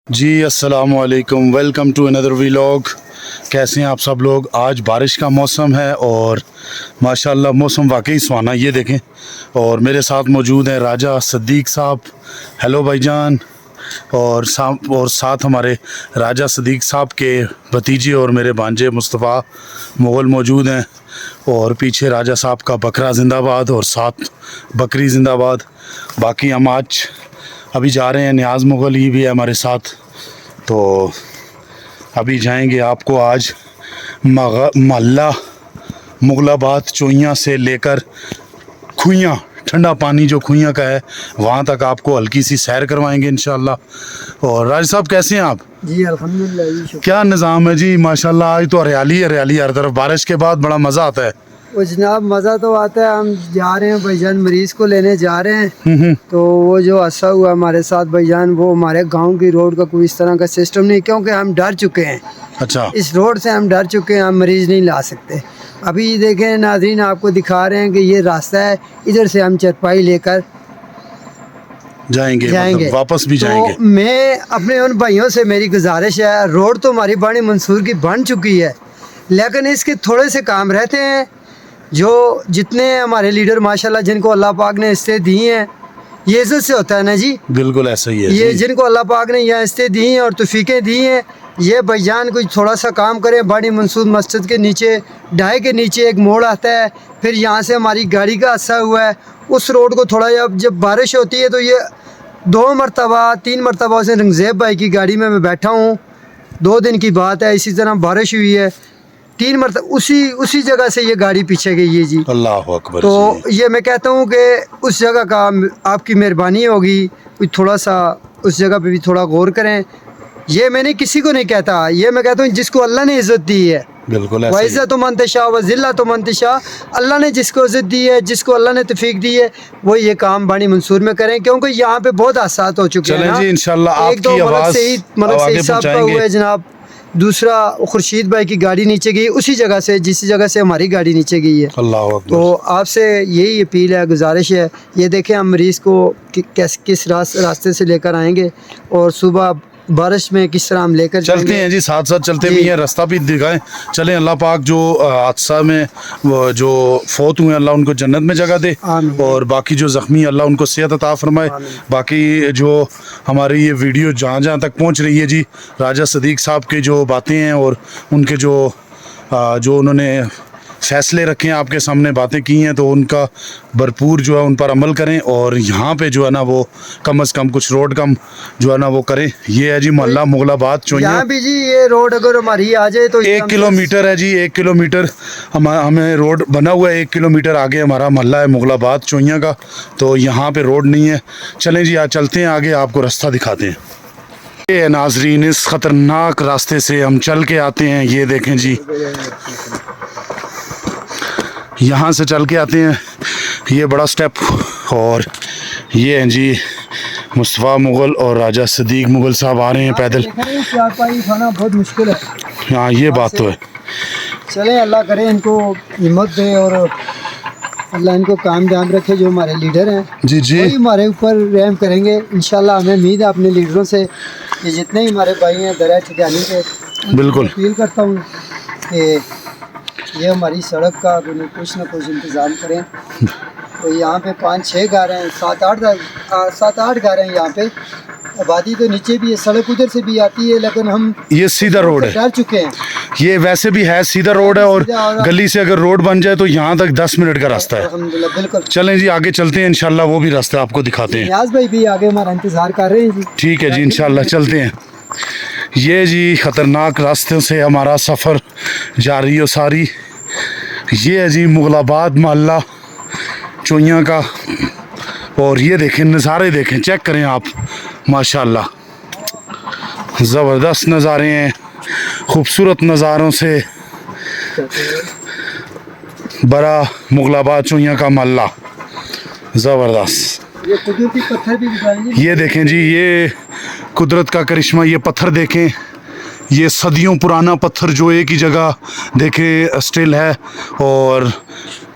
जी अस्सलामु अलैकुम, welcome to another vlog. कैसे हैं आप सब लोग। आज बारिश का मौसम है और माशाल्लाह मौसम वाकई सुहाना। ये देखें और मेरे साथ मौजूद हैं राजा सदीक साहब। हेलो भाईजान। और साथ हमारे राजा सदीक साहब के भतीजे और मेरे भांजे मुस्तफ़ा मुग़ल मौजूद हैं। और पीछे राजा साहब का बकरा ज़िंदाबाद और साथ बकरी ज़िंदाबाद। बाकी हम आज अभी जा रहे हैं, नियाज़ मुग़ल ही भी है हमारे साथ। तो अभी जाएंगे, आपको आज महल्ला मुग़लाबाद चोइयाँ से लेकर खुइयाँ, ठंडा पानी जो खुइयाँ का है वहाँ तक आपको हल्की सी सैर करवाएंगे इंशाल्लाह। और राज साहब कैसे हैं आप? जी अल्हम्दुलिल्लाह जी। क्या निज़ाम है जी? माशाल्लाह आज तो हरियाली हरियाली हर तरफ। बारिश के बाद बड़ा मज़ा आता है। वो जनाब मज़ा तो आता है। हम जा रहे हैं भाईजान, मरीज़ को लेने जा रहे हैं। तो वो जो हादसा हुआ हमारे साथ भाईजान, वो हमारे गांव की रोड का कोई इस तरह का सिस्टम नहीं, क्योंकि हम डर चुके हैं। अच्छा, इस रोड से हम डर चुके हैं, हम मरीज़ नहीं ला सकते। अभी देखें नाज़रीन, आपको दिखा रहे हैं कि ये रास्ता है, इधर से हम चरपाई लेकर जाएंगे मतलब वापस भी जाएंगे। तो मैं अपने उन भाइयों से मेरी गुजारिश है, रोड तो हमारी बड़ी मंसूर की बन चुकी है, लेकिन इसके थोड़े से काम रहते हैं। जो जितने हमारे लीडर माशाल्लाह, जिनको अल्लाह पाक ने इस्ते दी हैं, ये इज्जत से होता है ना जी। बिल्कुल ऐसा ही है ये जी। जिनको अल्लाह पाक ने यहाँ इस्ते दी हैं और तौफीकें दी हैं, ये भाईजान कुछ थोड़ा सा काम करें। बड़ी मंसूर मस्जिद के नीचे, ढाई के नीचे एक मोड़ आता है, फिर यहाँ से हमारी गाड़ी का हादसा हुआ है। उस रोड को थोड़ा जब बारिश होती है तो ये 2 मरतबा 3 मरतबा से रंगज़ेब भाई की गाड़ी में मैं बैठा हूँ। 2 दिन की बात है, इसी तरह बारिश हुई है 3 मरतबा, उसी जगह से ये गाड़ी पीछे गई है जी। अल्लाह अकबर। तो ये मैं कहता हूँ कि उस जगह का आपकी मेहरबानी होगी, कोई थोड़ा सा उस जगह पे भी थोड़ा गौर करें। ये मैंने किसी को नहीं कहता, ये मैं कहता हूँ जिसको अल्लाह ने इज़्ज़त दी है। बिल्कुल ऐसा ही। वइज़्ज़त मंतशा व ज़िल्लत मंतशा, अल्लाह ने जिसको इज़्ज़त दी है, जिसको अल्लाह ने तौफीक दी है, वो ये काम बानी मंसूर में करें, क्योंकि यहाँ पे बहुत हादसात हो चुके हैं चलें ना। जी, इंशाल्लाह एक तो आपकी मलक आवाज़ सईद साहब का हुआ है जनाब, दूसरा खुर्शीद भाई की गाड़ी नीचे गई उसी जगह से जिस जगह से हमारी गाड़ी नीचे गई है। अल्लाह अकबर। तो आपसे यही अपील है, गुजारिश है। ये देखें हम मरीज़ को किस रास्ते से लेकर आएंगे और सुबह बारिश में किस तरह हम लेकर चलते हैं जी, साथ साथ चलते भी हैं, रास्ता भी दिखाएं। चलें, अल्लाह पाक जो हादसा में वो जो फौत हुए अल्लाह उनको जन्नत में जगह दे, और बाकी जो ज़ख्मी अल्लाह उनको सेहत अता फरमाए। बाकी जो हमारी ये वीडियो जहाँ जहाँ तक पहुँच रही है जी, राजा सदीक साहब की जो बातें हैं और उनके जो उन्होंने फैसले रखे हैं आपके सामने, बातें की हैं, तो उनका भरपूर जो है उन पर अमल करें। और यहाँ पे जो है ना वो कम से कम कुछ रोड कम जो है ना वो करें। ये है जी मोहल्ला मुग़लाबाद चोइयाँ। यहाँ भी जी ये रोड अगर हमारी आ जाए तो 1 किलोमीटर है जी, 1 किलोमीटर हमें रोड बना हुआ है। 1 किलोमीटर आगे हमारा मोहल्ला है मुग़लाबाद चोइयाँ का, तो यहाँ पे रोड नहीं है। चलें जी, आज चलते हैं आगे, आपको रास्ता दिखाते हैं। ये नाजरीन, इस ख़तरनाक रास्ते से हम चल के आते हैं। ये देखें जी, यहाँ से चल के आते हैं, ये बड़ा स्टेप। और ये हैं जी मुस्तफ़ा मुग़ल और राजा सदीक मुग़ल साहब आ रहे हैं पैदल। चारपाई खाना बहुत मुश्किल है। हाँ, ये बात तो है। चलें, अल्लाह करे इनको हिम्मत दे और अल्लाह इनको कामयाब रखे। जो हमारे लीडर हैं जी जी, वही हमारे ऊपर रहम करेंगे इंशाल्लाह। हमें उम्मीद है अपने लीडरों से कि जितने ही हमारे भाई हैं दरिया ठिकाने के, बिल्कुल अपील करता हूँ कि ये हमारी सड़क का कुछ ना कुछ इंतज़ाम करें। तो यहाँ पे 5-6 घर हैं, 7-8 घर हैं यहाँ पे। आबादी तो नीचे भी है, सड़क उधर से भी आती है, लेकिन हम ये सीधा रोड है, डर चुके हैं। ये वैसे भी है सीधा रोड है, और गली से अगर रोड बन जाए तो यहाँ तक 10 मिनट का रास्ता है। अल्हम्दुलिल्लाह, बिल्कुल। चलें जी, आगे चलते हैं, इंशाल्लाह वो भी रास्ते आपको दिखाते हैं। नियाज़ भाई भी आगे हमारा इंतज़ार कर रहे हैं जी। ठीक है जी, इंशाल्लाह चलते हैं। ये जी ख़तरनाक रास्ते से हमारा सफ़र जारी और सारी। ये है जी मुग़लाबाद मोहल्ला चोइयाँ का, और ये देखें नज़ारे, देखें, चेक करें आप, माशाल्लाह ज़बरदस्त नज़ारे हैं। खूबसूरत नज़ारों से बड़ा मुग़लाबाद चोइयाँ का मोहल्ला, ज़बरदस्त। ये कुदरती पत्थर भी दिखाएंगे। ये देखें जी, ये कुदरत का करिश्मा। ये पत्थर देखें, ये सदियों पुराना पत्थर जो एक ही जगह देखें स्टिल है, और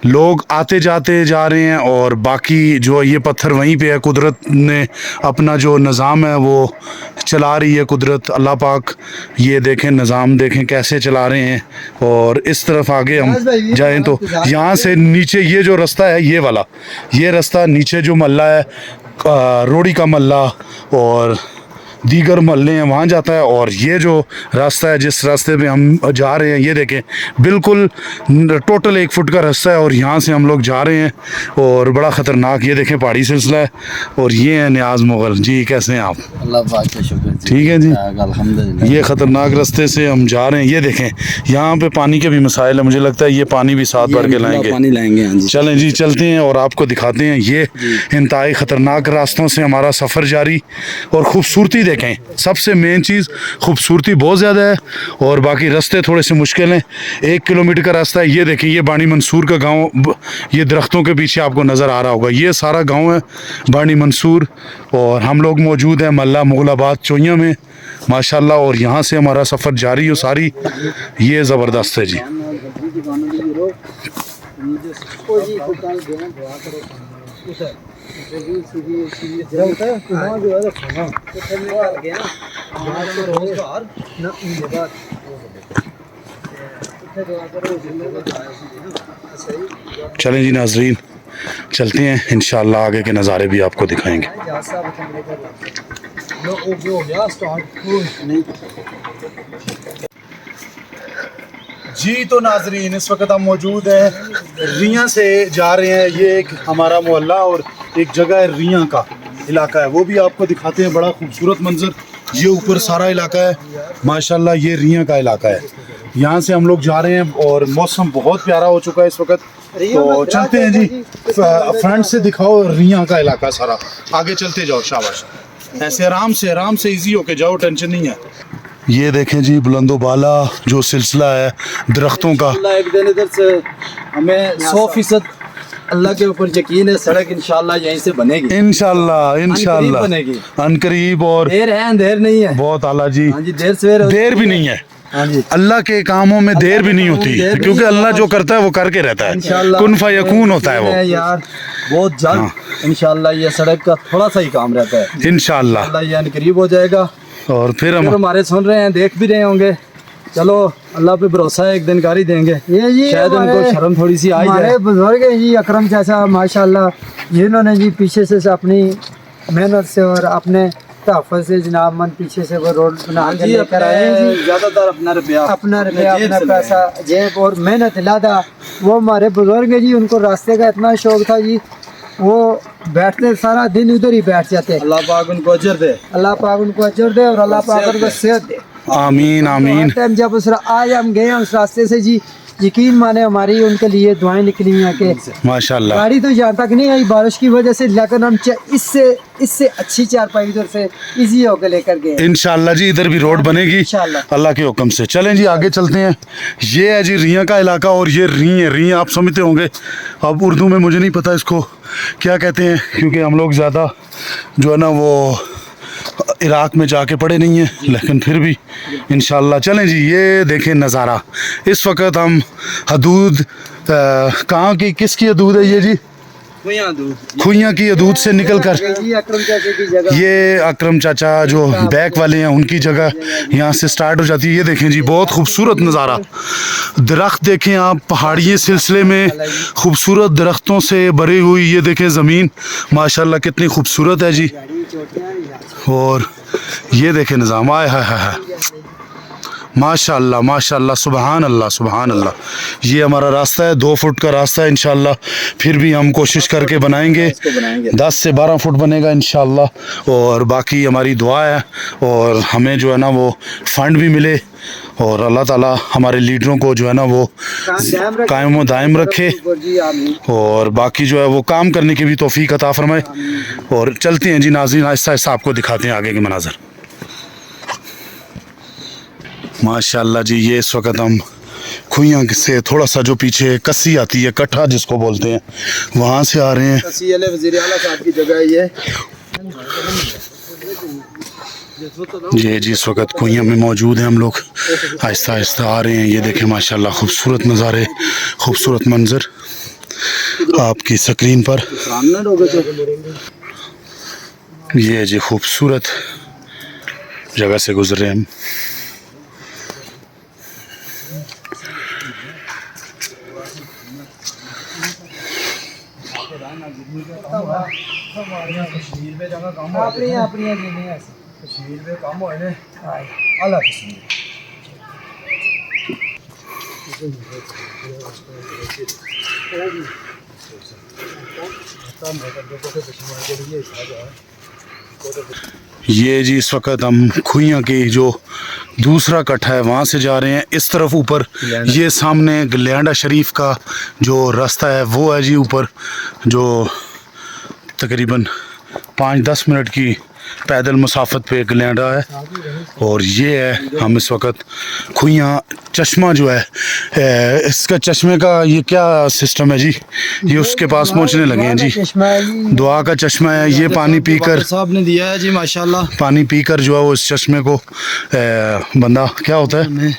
लोग आते जाते जा रहे हैं और बाकी जो ये पत्थर वहीं पे है, कुदरत ने अपना जो निज़ाम है वो चला रही है कुदरत अल्लाह पाक। ये देखें निज़ाम देखें कैसे चला रहे हैं। और इस तरफ आगे हम जाएं तो यहाँ से नीचे ये जो रास्ता है ये वाला, ये रास्ता नीचे जो मल्ला है रोड़ी का मल्ला और दीगर मोहल्ले हैं वहाँ जाता है। और ये जो रास्ता है जिस रास्ते पे हम जा रहे हैं ये देखें बिल्कुल टोटल 1 फुट का रास्ता है और यहाँ से हम लोग जा रहे हैं और बड़ा ख़तरनाक ये देखें पहाड़ी सिलसिला है। और ये है नियाज़ मुग़ल जी, कैसे हैं आप? अल्लाह पाक का शुक्र जी। ठीक है जी, अल्हम्दुलिल्लाह। ये ख़तरनाक रास्ते से हम जा रहे हैं। ये देखें यहाँ पे पानी के भी मसाइल है, मुझे लगता है ये पानी भी साथ भर के लाएंगे। पानी लाएंगे, हाँ जी। चलें जी चलते हैं और आपको दिखाते हैं ये इंतहाई ख़तरनाक रास्तों से हमारा सफ़र जारी। और ख़ूबसूरती देखें, सबसे मेन चीज़ खूबसूरती बहुत ज़्यादा है और बाकी रास्ते थोड़े से मुश्किल हैं। 1 किलोमीटर का रास्ता है। ये देखें ये बानी मंसूर का गांव, ये दरख्तों के पीछे आपको नज़र आ रहा होगा, ये सारा गांव है बानी मंसूर। और हम लोग मौजूद हैं मल्ला मुग़लाबाद चोइयाँ में माशाल्लाह। और यहाँ से हमारा सफ़र जारी हो सारी, ये ज़बरदस्त है जी। चलें जी नाजरीन चलते हैं, इंशाअल्लाह आगे के नज़ारे भी आपको दिखाएंगे। जी तो नाजरीन इस वक्त हम मौजूद हैं रियां से जा रहे हैं। ये एक हमारा मोहल्ला और एक जगह है रियां का इलाका है, वो भी आपको दिखाते हैं। बड़ा खूबसूरत मंजर, ये ऊपर सारा इलाका है माशाल्लाह, ये रियां का इलाका है। यहाँ से हम लोग जा रहे हैं और मौसम बहुत प्यारा हो चुका है इस वक्त। तो चलते हैं जी, फ्रंट से दिखाओ रियां का इलाका सारा, आगे चलते जाओ शाबाश, ऐसे आराम से इजी होके जाओ, टेंशन नहीं है। ये देखें जी बुलंदो बाला जो सिलसिला है दरख्तों का। एक दिन इधर से हमें 100% अल्लाह के ऊपर यकीन है, सड़क इंशाल्लाह यहीं से बनेगी, इंशाल्लाह बनेगी अनकरीब। और देर है अंधेर नहीं है। बहुत आला जी, हाँ जी, देर भी नहीं है। हाँ जी, अल्लाह के कामों में देर भी नहीं होती, क्योंकि अल्लाह जो करता है वो करके रहता है, कुन फयकून होता है वो यार। बहुत जल्द इंशाल्लाह ये सड़क का थोड़ा सा ही काम रहता है, इंशाल्लाह ये अनकरीब हो जाएगा। और फिर हम हमारे सुन रहे हैं, देख भी रहे होंगे। चलो अल्लाह पे भरोसा है, एक दिन गाड़ी देंगे। ये जी शायद उनको शर्म थोड़ी सी आई हमारे जाए। बुजुर्ग हैं जी अकरम चाचा माशाल्लाह, जिन्होंने जी पीछे से अपनी मेहनत से और अपने तहफ़्फ़ुज़ से जनाब मन पीछे से वो रोड बना के लेकर आए हैं जी। ज़्यादातर अपना रुपया अपना पैसा जेब और मेहनत लादा, वो हमारे बुजुर्ग हैं जी। उनको रास्ते का इतना शौक था जी, वो बैठते सारा दिन उधर ही बैठ जाते। अल्लाह पाक उनको अजर दे, अल्लाह पाक उनको अजर दे और अल्लाह पाक उनको सेहत दे। आमीन आमीन। टाइम जब आज हम गए उस रास्ते से जी, यकीन माने हमारी उनके लिए दुआएं निकली हैं कि माशाल्लाह। गाड़ी तो यहाँ तक नहीं आई बारिश की वजह से, लेकिन हम इससे अच्छी चारपाई उधर से इजी होकर लेकर गए। इंशाल्लाह जी इधर भी रोड बनेगी अल्लाह के हुक्म से। चलें जी आगे चलते हैं। ये है जी रियां का इलाका और ये रियां आप समझते होंगे, अब उर्दू में मुझे नहीं पता इसको क्या कहते हैं, क्योंकि हम लोग ज़्यादा जो है ना वो इराक़ में जाके पढ़े नहीं है, लेकिन फिर भी इंशाल्लाह। चलें जी ये देखें नज़ारा, इस वक्त हम हदूद कहाँ की किसकी हदूद है ये जी? खुइयाँ की हदूद से निकल कर ये अकरम चाचा जो बैक वाले हैं उनकी जगह यहाँ से स्टार्ट हो जाती है। ये देखें जी बहुत खूबसूरत नज़ारा, दरख्त देखें आप, पहाड़ी सिलसिले में खूबसूरत दरख्तों से भरी हुई ये देखें ज़मीन माशाल्लाह कितनी खूबसूरत है जी। और ये देखें निज़ाम, आए हाय हाय माशाल्लाह माशाल्लाह, सुबहान अल्लाह सुबहान अल्लाह। ये हमारा रास्ता है, 2 फुट का रास्ता है इंशाल्लाह, फिर भी हम कोशिश करके बनाएंगे 10 से 12 फुट बनेगा इंशाल्लाह। और बाकी हमारी दुआ है और हमें जो है ना वो फंड भी मिले और अल्लाह ताला हमारे लीडरों को जो है ना वो कायम व दायम रखे और बाकी जो है वो काम करने की भी तौफीक अता फरमाए। और चलते हैं जी नाज़रीन, आहिस्ता आहिस्ता आपको दिखाते हैं आगे के मनाज़र। माशाल्लाह जी ये इस वक्त हम खुइयाँ से थोड़ा सा जो पीछे कस्सी आती है, कट्ठा जिसको बोलते हैं, वहाँ से आ रहे हैं। वज़ीर आला साहब की जगह ये जी इस वक्त खुइयाँ में मौजूद हैं हम लोग, आहिस्ता आहिस्ता आ रहे हैं। ये देखें माशाल्लाह खूबसूरत नज़ारे, खूबसूरत मंजर। आपकी स्क्रीन पर। सामने लोगे तो ये है जी खूबसूरत जगह से गुजरे हम। कश्मीर में काम होए ने अल्लाह कश्मीर ये जी इस वक्त हम खुइयाँ की जो दूसरा कट है वहाँ से जा रहे हैं इस तरफ ऊपर। ये सामने गलियांडा शरीफ का जो रास्ता है वो है जी ऊपर, जो तकरीबन 5-10 मिनट की पैदल मुसाफत पे गलियांडा है। और ये है हम इस वक्त खुइयाँ चश्मा जो है इसका चश्मे का ये क्या सिस्टम है जी, ये उसके पास पहुंचने लगे हैं जी। दुआ का चश्मा है ये। पानी पीकर साहब ने दिया है जी माशाल्लाह। पानी पीकर जो है वो इस चश्मे को बंदा क्या होता है,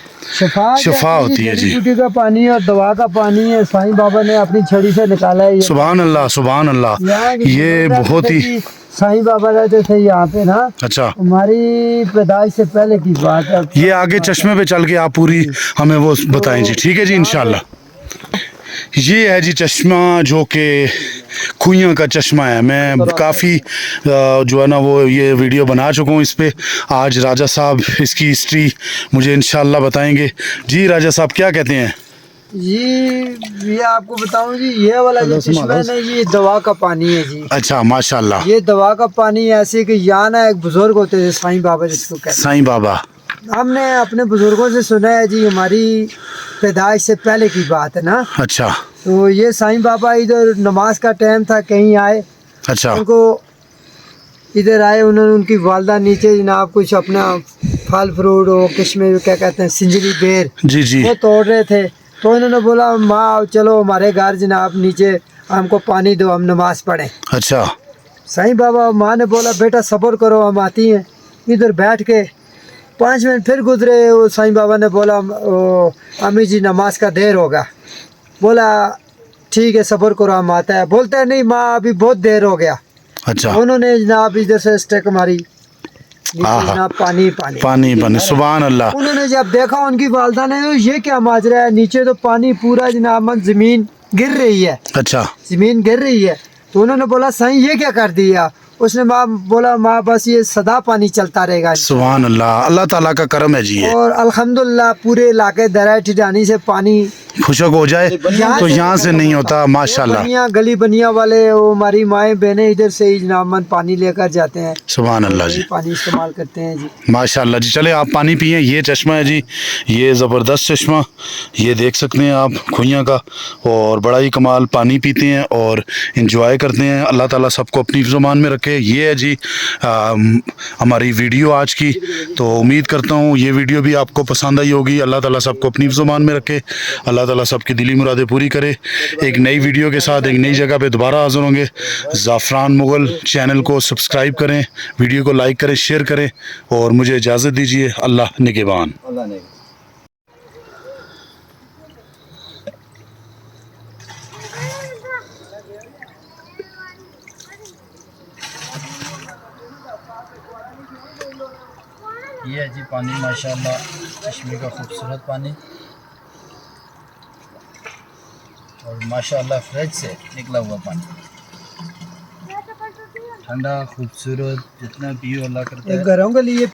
शफा होती है जी। बूटी का पानी और दवा का पानी है, साईं बाबा ने अपनी छड़ी से निकाला है। सुभान अल्लाह सुभान अल्लाह। ये बहुत ही साईं बाबा रहते थे यहाँ पे ना। अच्छा, हमारी पैदाइश से पहले की बात है। ये आगे चश्मे पे चल के आप पूरी हमें वो बताएं जी। ठीक है जी इंशाल्लाह। ये है जी चश्मा जो कि खुइयाँ का चश्मा है। मैं काफ़ी जो है ना वो ये वीडियो बना चुका हूँ इस पे। आज राजा साहब इसकी हिस्ट्री मुझे इंशाल्लाह बताएंगे। जी राजा साहब क्या कहते हैं? ये आपको बताऊं जी, ये वाला जो चश्मा है ना ये दवा का पानी है जी। अच्छा माशाल्लाह। ये दवा का पानी ऐसे कि यहाँ ना एक बुजुर्ग होते थे साईं बाबा जिसको कहते हैं। साईं बाबा हमने अपने बुजुर्गों से सुना है जी, हमारी पैदाइश से पहले की बात है ना। अच्छा तो ये साईं बाबा इधर नमाज का टाइम था, कहीं आए। अच्छा उनको इधर आए, उन्होंने उनकी वालदा नीचे जनाब कुछ अपना फल फ्रूट और किस्में क्या कहते हैं सिंजली बेर जी जी वो तोड़ रहे थे। तो इन्होंने बोला माँ चलो हमारे घर जनाब नीचे हमको पानी दो, हम नमाज पढ़ें। अच्छा साईं बाबा माँ ने बोला बेटा सब्र करो हम आती हैं। इधर बैठ के 5 मिनट फिर गुजरे। वो साईं बाबा ने बोला अम्मी जी नमाज का देर होगा। बोला ठीक है सब्र करो हम आता है। बोलते हैं नहीं माँ अभी बहुत देर हो गया। अच्छा उन्होंने जनाब इधर से स्टेक मारी, जनाब पानी पानी पानी बने। सुभान अल्लाह। उन्होंने जब देखा उनकी वालदा ने तो ये क्या माजरा है, नीचे तो पानी पूरा जनाब जमीन गिर रही है। अच्छा जमीन गिर रही है। तो उन्होंने बोला साईं ये क्या कर दिया। उसने माँ बोला माँ बस ये सदा पानी चलता रहेगा। सुभान अल्लाह, अल्लाह ताला का करम है जी ये। और अल्हम्दुलिल्लाह पूरे इलाके दरिया ठिठानी से पानी खुशक हो जाए तो यहाँ से नहीं होता माशाल्लाह। बनिया गली बनिया वाले वो हमारी माएँ बहनें इधर से ही जनाब पानी लेकर जाते हैं। सुभान अल्लाह जी, पानी इस्तेमाल करते हैं जी माशाल्लाह जी। चले आप पानी पिए। ये चश्मा है जी, ये ज़बरदस्त चश्मा, ये देख सकते हैं आप खुइयाँ का। और बड़ा ही कमाल पानी पीते हैं और इंजॉय करते हैं। अल्लाह ताला सबको अपनी ज़ुबान में रखे। ये है जी हमारी वीडियो आज की। तो उम्मीद करता हूँ ये वीडियो भी आपको पसंद आई होगी। अल्लाह ताला सबको अपनी ज़ुबान में रखे। अल्लाह ताला सबकी दिली मुरादें पूरी करे। एक नई वीडियो के साथ एक नई जगह पे दोबारा हाज़िर होंगे। ज़ाफ़रान मुग़ल चैनल को सब्सक्राइब करें, वीडियो को लाइक करें, शेयर करें और मुझे इजाज़त दीजिए। अल्लाह निगहबान। अल्लाह ने ये है जी पानी माशाल्लाह, चश्मे का खूबसूरत पानी और माशाल्लाह फ्रिज से निकला हुआ पानी, ठंडा खूबसूरत, जितना पियो अल्लाह करता है। घरों के लिए